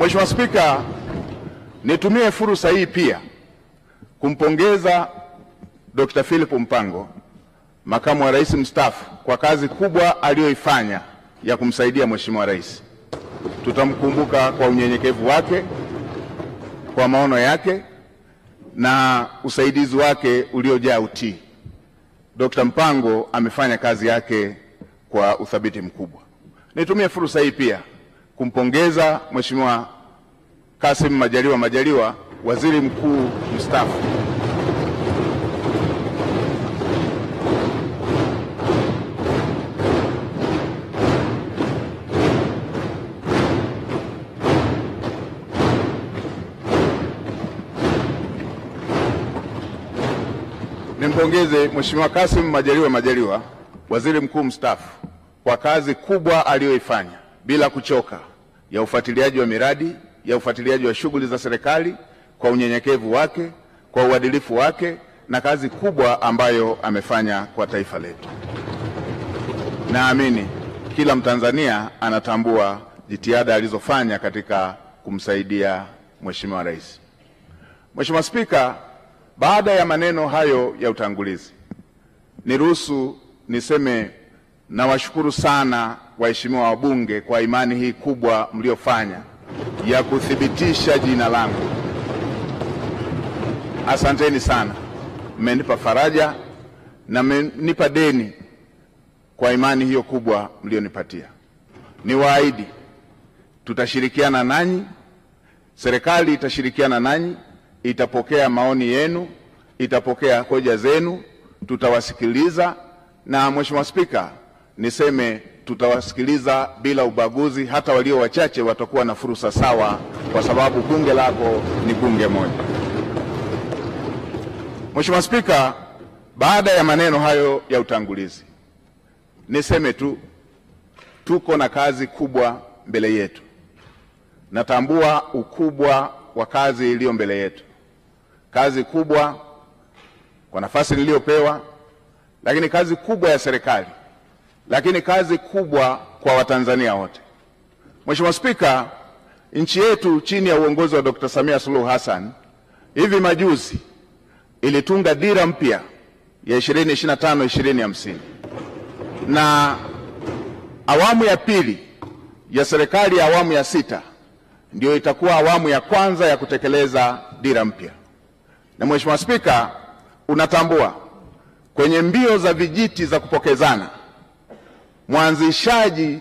Mheshimiwa Spika, nitumie fursa hii pia kumpongeza Dr. Philip Mpango, makamu wa rais mstaafu, kwa kazi kubwa aliyoifanya ya kumsaidia Mheshimiwa Rais. Tutamkumbuka kwa unyenyekevu wake, kwa maono yake na usaidizi wake uliojaa utii. Dr. Mpango amefanya kazi yake kwa uthabiti mkubwa. Nitumie fursa hii pia kumpongeza Mheshimiwa Kassim Majaliwa, waziri mkuu mstaafu. Nimpongeze Mheshimiwa Kassim Majaliwa, waziri mkuu mstaafu, kwa kazi kubwa aliyoifanya bila kuchoka ya ufuatiliaji wa miradi, ya ufuatiliaji wa shughuli za serikali, kwa unyenyekevu wake, kwa uadilifu wake na kazi kubwa ambayo amefanya kwa taifa letu. Naamini kila Mtanzania anatambua jitihada alizofanya katika kumsaidia Mheshimiwa Rais. Mheshimiwa Spika, baada ya maneno hayo ya utangulizi, niruhusu niseme nawashukuru sana waheshimiwa wabunge kwa imani hii kubwa mliofanya ya kuthibitisha jina langu. Asanteni sana. Mmenipa faraja na mmenipa deni kwa imani hiyo kubwa mlionipatia. Niwaahidi tutashirikiana nanyi, serikali itashirikiana nanyi, itapokea maoni yenu, itapokea hoja zenu, tutawasikiliza. Na Mheshimiwa Spika, niseme tutawasikiliza bila ubaguzi, hata walio wachache watakuwa na fursa sawa, kwa sababu bunge lako ni bunge moja. Mheshimiwa Spika, baada ya maneno hayo ya utangulizi, niseme tu tuko na kazi kubwa mbele yetu. Natambua ukubwa wa kazi iliyo mbele yetu. Kazi kubwa kwa nafasi niliyopewa, lakini kazi kubwa ya serikali, lakini kazi kubwa kwa Watanzania wote. Mheshimiwa Spika, nchi yetu chini ya uongozi wa Dr. Samia Suluhu Hassan hivi majuzi ilitunga dira mpya ya 2025-2050, na awamu ya pili ya serikali ya awamu ya 6 ndio itakuwa awamu ya kwanza ya kutekeleza dira mpya. Na Mheshimiwa Spika, unatambua kwenye mbio za vijiti za kupokezana, mwanzishaji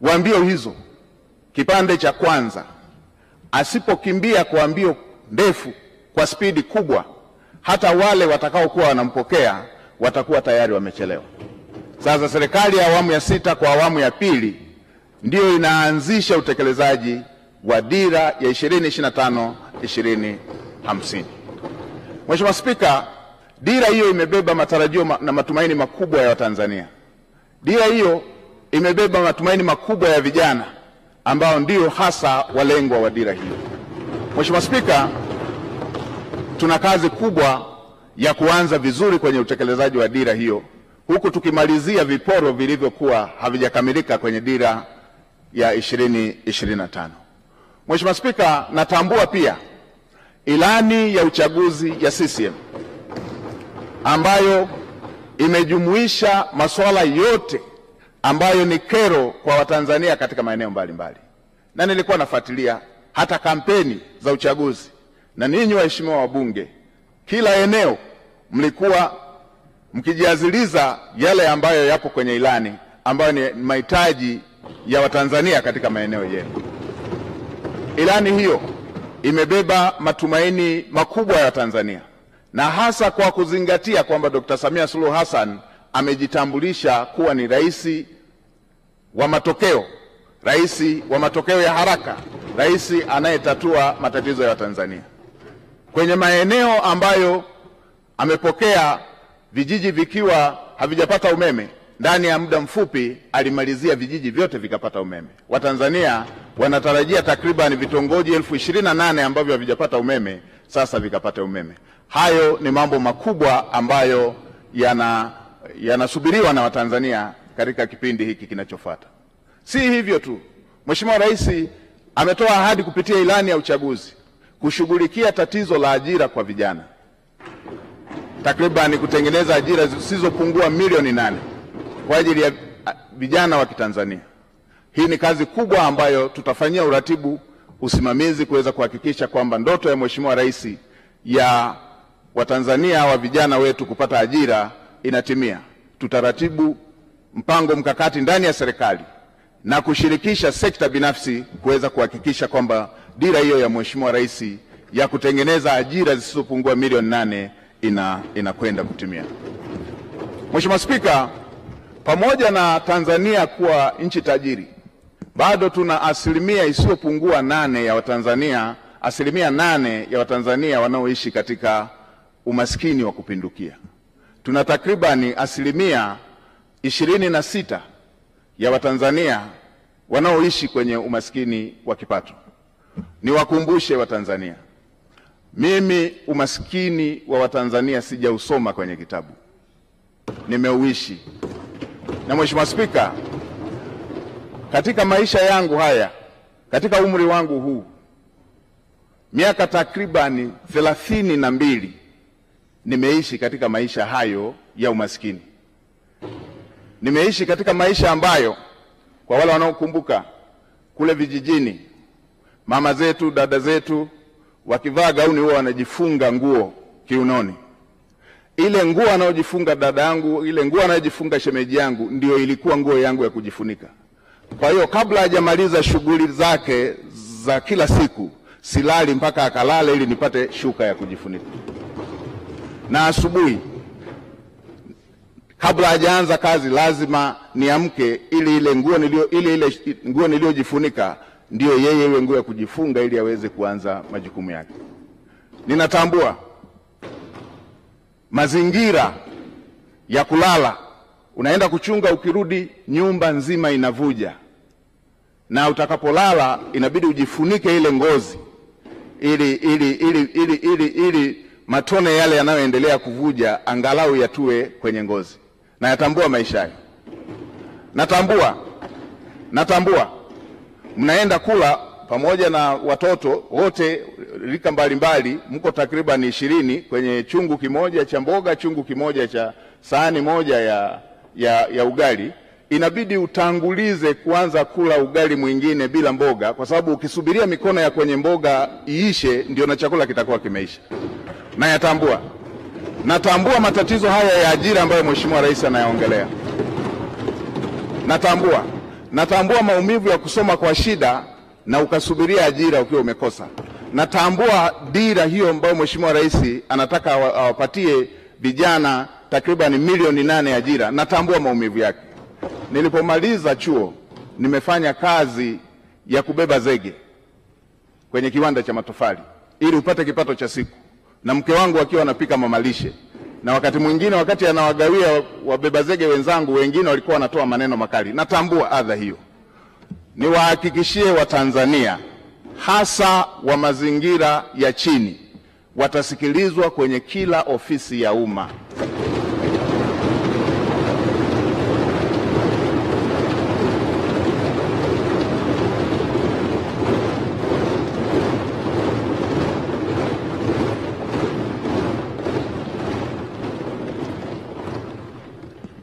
wa mbio hizo kipande cha kwanza asipokimbia kwa mbio ndefu kwa spidi kubwa, hata wale watakaokuwa wanampokea watakuwa tayari wamechelewa. Sasa serikali ya awamu ya 6 kwa awamu ya pili ndio inaanzisha utekelezaji wa dira ya 2025-2050. Mheshimiwa Spika, dira hiyo imebeba matarajio na matumaini makubwa ya Watanzania. Dira hiyo imebeba matumaini makubwa ya vijana ambao ndio hasa walengwa wa dira hiyo. Mheshimiwa Spika, tuna kazi kubwa ya kuanza vizuri kwenye utekelezaji wa dira hiyo, huku tukimalizia viporo vilivyokuwa havijakamilika kwenye dira ya 2025. Mheshimiwa Spika, natambua pia ilani ya uchaguzi ya CCM ambayo imejumuisha masuala yote ambayo ni kero kwa Watanzania katika maeneo mbalimbali. Na nilikuwa nafuatilia hata kampeni za uchaguzi, na ninyi waheshimiwa wabunge, kila eneo mlikuwa mkijiaziliza yale ambayo yapo kwenye ilani, ambayo ni mahitaji ya Watanzania katika maeneo yenu. Ilani hiyo imebeba matumaini makubwa ya Tanzania, na hasa kwa kuzingatia kwamba Dr. Samia Suluhu Hassan amejitambulisha kuwa ni rais wa matokeo, rais wa matokeo ya haraka, rais anayetatua matatizo ya Tanzania. Kwenye maeneo ambayo amepokea vijiji vikiwa havijapata umeme, ndani ya muda mfupi alimalizia vijiji vyote vikapata umeme. Watanzania wanatarajia takriban vitongoji 28,000 ambavyo havijapata umeme sasa vikapata umeme. Hayo ni mambo makubwa ambayo yanasubiriwa na Watanzania katika kipindi hiki kinachofuata. Si hivyo tu, Mheshimiwa Rais, ametoa ahadi kupitia ilani ya uchaguzi kushughulikia tatizo la ajira kwa vijana, takriban kutengeneza ajira zisizopungua milioni 8 kwa ajili ya vijana wa Kitanzania. Hii ni kazi kubwa ambayo tutafanyia uratibu, usimamizi kuweza kuhakikisha kwamba ndoto ya Mheshimiwa Rais ya Watanzania wa vijana wetu kupata ajira inatimia. Tutaratibu mpango mkakati ndani ya serikali na kushirikisha sekta binafsi kuweza kuhakikisha kwamba dira hiyo ya Mheshimiwa Rais ya kutengeneza ajira zisizopungua milioni 8 inakwenda kutimia. Mheshimiwa Spika, pamoja na Tanzania kuwa nchi tajiri, bado tuna asilimia isiyopungua 8 ya Watanzania, asilimia 8 ya Watanzania wanaoishi katika umaskini wa kupindukia. Tuna takribani asilimia 26 ya Watanzania wanaoishi kwenye umaskini wa kipato. Niwakumbushe Watanzania, mimi umaskini wa Watanzania sijausoma kwenye kitabu, nimeuishi. Na Mheshimiwa Spika, katika maisha yangu haya, katika umri wangu huu, miaka takribani 32 nimeishi katika maisha hayo ya umaskini. Nimeishi katika maisha ambayo, kwa wale wanaokumbuka, kule vijijini mama zetu, dada zetu wakivaa gauni huwa wanajifunga nguo kiunoni. Ile nguo anayojifunga dada yangu, ile nguo anayojifunga shemeji yangu ndio ilikuwa nguo yangu ya kujifunika. Kwa hiyo kabla hajamaliza shughuli zake za kila siku, silali mpaka akalale ili nipate shuka ya kujifunika. Na asubuhi kabla hajaanza kazi lazima niamke ili ile nguo niliyojifunika ndio yeye iwe nguo ya kujifunga ili aweze kuanza majukumu yake. Ninatambua mazingira ya kulala, unaenda kuchunga, ukirudi nyumba nzima inavuja, na utakapolala inabidi ujifunike ile ngozi ili matone yale yanayoendelea kuvuja angalau yatue kwenye ngozi. Na yatambua maisha hayo. Natambua mnaenda kula pamoja na watoto wote rika mbalimbali, mko takriban 20 kwenye chungu kimoja cha mboga, chungu kimoja cha sahani moja ya ugali. Inabidi utangulize kuanza kula ugali mwingine bila mboga, kwa sababu ukisubiria mikono ya kwenye mboga iishe ndio na chakula kitakuwa kimeisha. Na natambua matatizo haya ya ajira ambayo Mheshimiwa Rais anayaongelea. Natambua maumivu ya kusoma kwa shida na ukasubiria ajira ukiwa umekosa. Natambua dira hiyo ambayo Mheshimiwa Rais anataka awapatie vijana takriban milioni 8 ajira. Natambua maumivu yake. Nilipomaliza chuo nimefanya kazi ya kubeba zege kwenye kiwanda cha matofali ili upate kipato cha siku, na mke wangu akiwa anapika mamalishe, na wakati mwingine wakati anawagawia wabeba zege wenzangu wengine walikuwa wanatoa maneno makali. Natambua adha hiyo. Niwahakikishie Watanzania hasa wa mazingira ya chini watasikilizwa kwenye kila ofisi ya umma.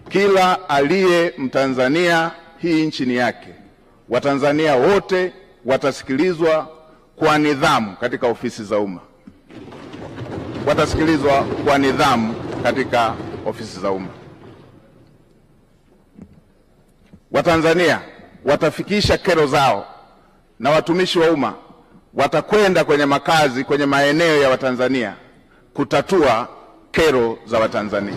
Kila aliye Mtanzania, hii nchi ni yake. Watanzania wote watasikilizwa kwa nidhamu katika ofisi za umma. Watanzania watafikisha kero zao, na watumishi wa umma watakwenda kwenye makazi, kwenye maeneo ya Watanzania kutatua kero za Watanzania.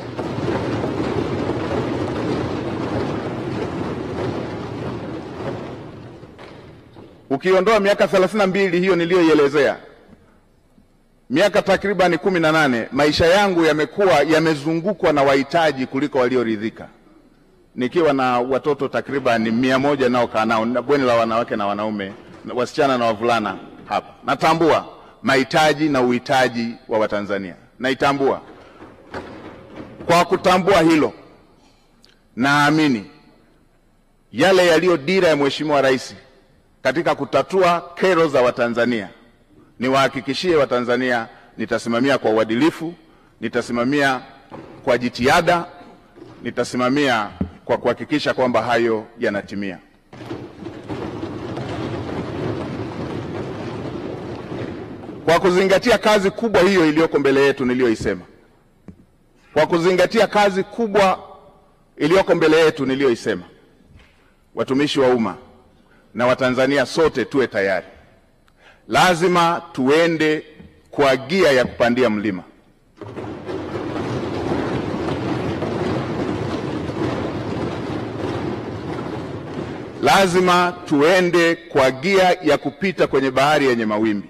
Ukiondoa miaka 32 hiyo niliyoielezea, miaka takriban 18 maisha yangu yamezungukwa na wahitaji kuliko walioridhika, nikiwa na watoto takriban 100 nao kaa nao, na bweni la wanawake na wanaume, wasichana na wavulana hapa. Natambua mahitaji na uhitaji wa Watanzania. Naitambua. Kwa kutambua hilo, naamini yale yaliyo dira ya Mheshimiwa Rais katika kutatua kero za Watanzania. Niwahakikishie Watanzania nitasimamia kwa uadilifu, nitasimamia kwa jitihada, nitasimamia kwa kuhakikisha kwamba hayo yanatimia. Kwa kuzingatia kazi kubwa hiyo iliyoko mbele yetu niliyoisema, kwa kuzingatia kazi kubwa iliyoko mbele yetu niliyoisema, watumishi wa umma na Watanzania sote tuwe tayari. Lazima tuende kwa gia ya kupandia mlima. Lazima tuende kwa gia ya kupita kwenye bahari yenye mawimbi.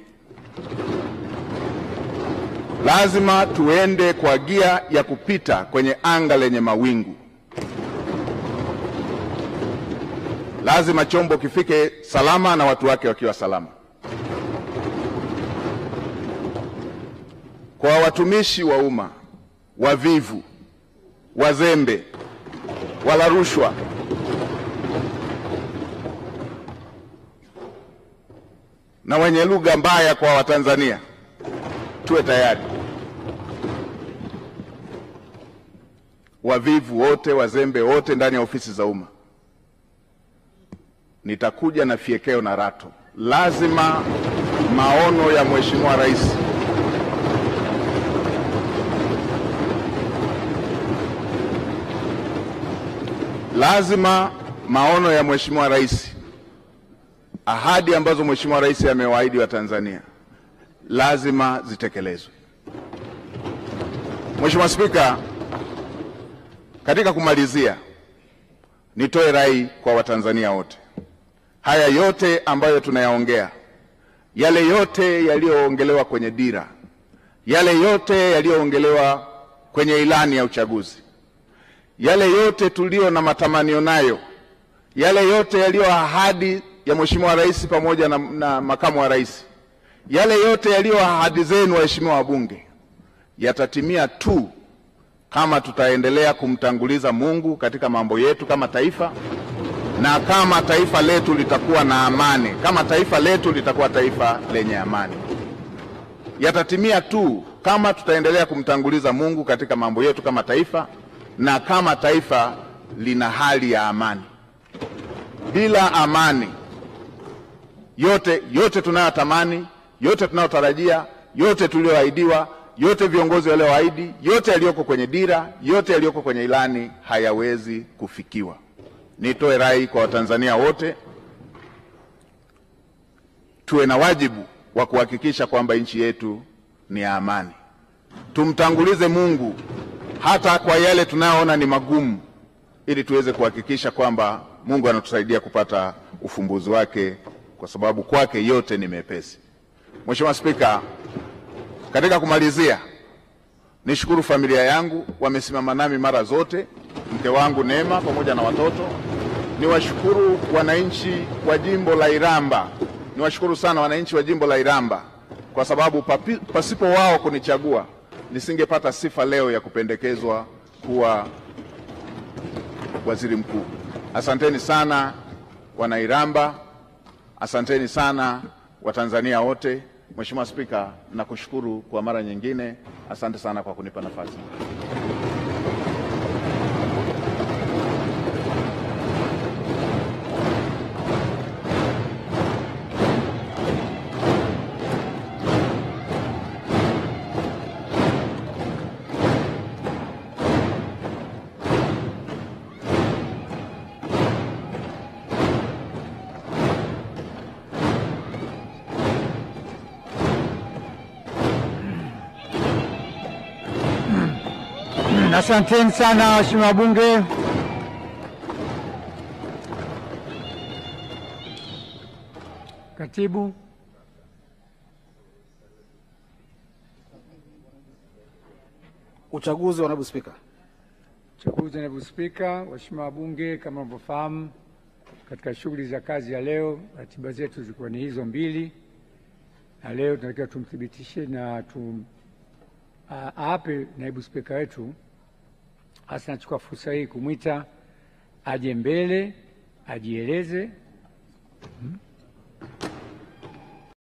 Lazima tuende kwa gia ya kupita kwenye anga lenye mawingu. Lazima chombo kifike salama na watu wake wakiwa salama. Kwa watumishi wa umma wavivu, wazembe, wala rushwa, na wenye lugha mbaya kwa Watanzania, tuwe tayari. Wavivu wote, wazembe wote ndani ya ofisi za umma, nitakuja na fiekeo na rato. Lazima maono ya Mheshimiwa Rais ahadi ambazo Mheshimiwa Rais amewaahidi Watanzania lazima zitekelezwe. Mheshimiwa Spika, katika kumalizia, nitoe rai kwa Watanzania wote. Haya yote ambayo tunayaongea, yale yote yaliyoongelewa kwenye dira, yale yote yaliyoongelewa kwenye ilani ya uchaguzi, yale yote tulio na matamanio nayo, yale yote yaliyo ahadi ya Mheshimiwa Rais pamoja na makamu wa rais, yale yote yaliyo ahadi zenu waheshimiwa wabunge, yatatimia tu kama tutaendelea kumtanguliza Mungu katika mambo yetu kama taifa, na kama taifa letu litakuwa na amani, kama taifa letu litakuwa taifa lenye amani. Yatatimia tu kama tutaendelea kumtanguliza Mungu katika mambo yetu kama taifa, na kama taifa lina hali ya amani. Bila amani, yote tunayotamani, yote tunayotarajia, yote tulioahidiwa, yote viongozi walioahidi, yote yaliyoko kwenye dira, yote yaliyoko kwenye ilani hayawezi kufikiwa. Nitoe rai kwa Watanzania wote, tuwe na wajibu wa kuhakikisha kwamba nchi yetu ni ya amani. Tumtangulize Mungu hata kwa yale tunayoona ni magumu, ili tuweze kuhakikisha kwamba Mungu anatusaidia kupata ufumbuzi wake, kwa sababu kwake yote ni mepesi. Mheshimiwa Spika, katika kumalizia, nishukuru familia yangu, wamesimama nami mara zote, mke wangu Neema pamoja na watoto. Niwashukuru wananchi wa jimbo la Iramba, niwashukuru sana wananchi wa jimbo la Iramba, kwa sababu pasipo wao kunichagua nisingepata sifa leo ya kupendekezwa kuwa waziri mkuu. Asanteni sana wana Iramba, asanteni sana Watanzania wote. Mheshimiwa Spika, nakushukuru kwa mara nyingine. Asante sana kwa kunipa nafasi. Asanteni sana waheshimiwa wabunge. Katibu. Uchaguzi wa naibu spika. Uchaguzi wa naibu spika. Waheshimiwa wabunge, kama mnavyofahamu, katika shughuli za kazi ya leo, ratiba zetu zilikuwa ni hizo mbili, na leo tunatakiwa tumthibitishe na aape naibu spika wetu. Hasa nachukua fursa hii kumwita aje mbele ajieleze.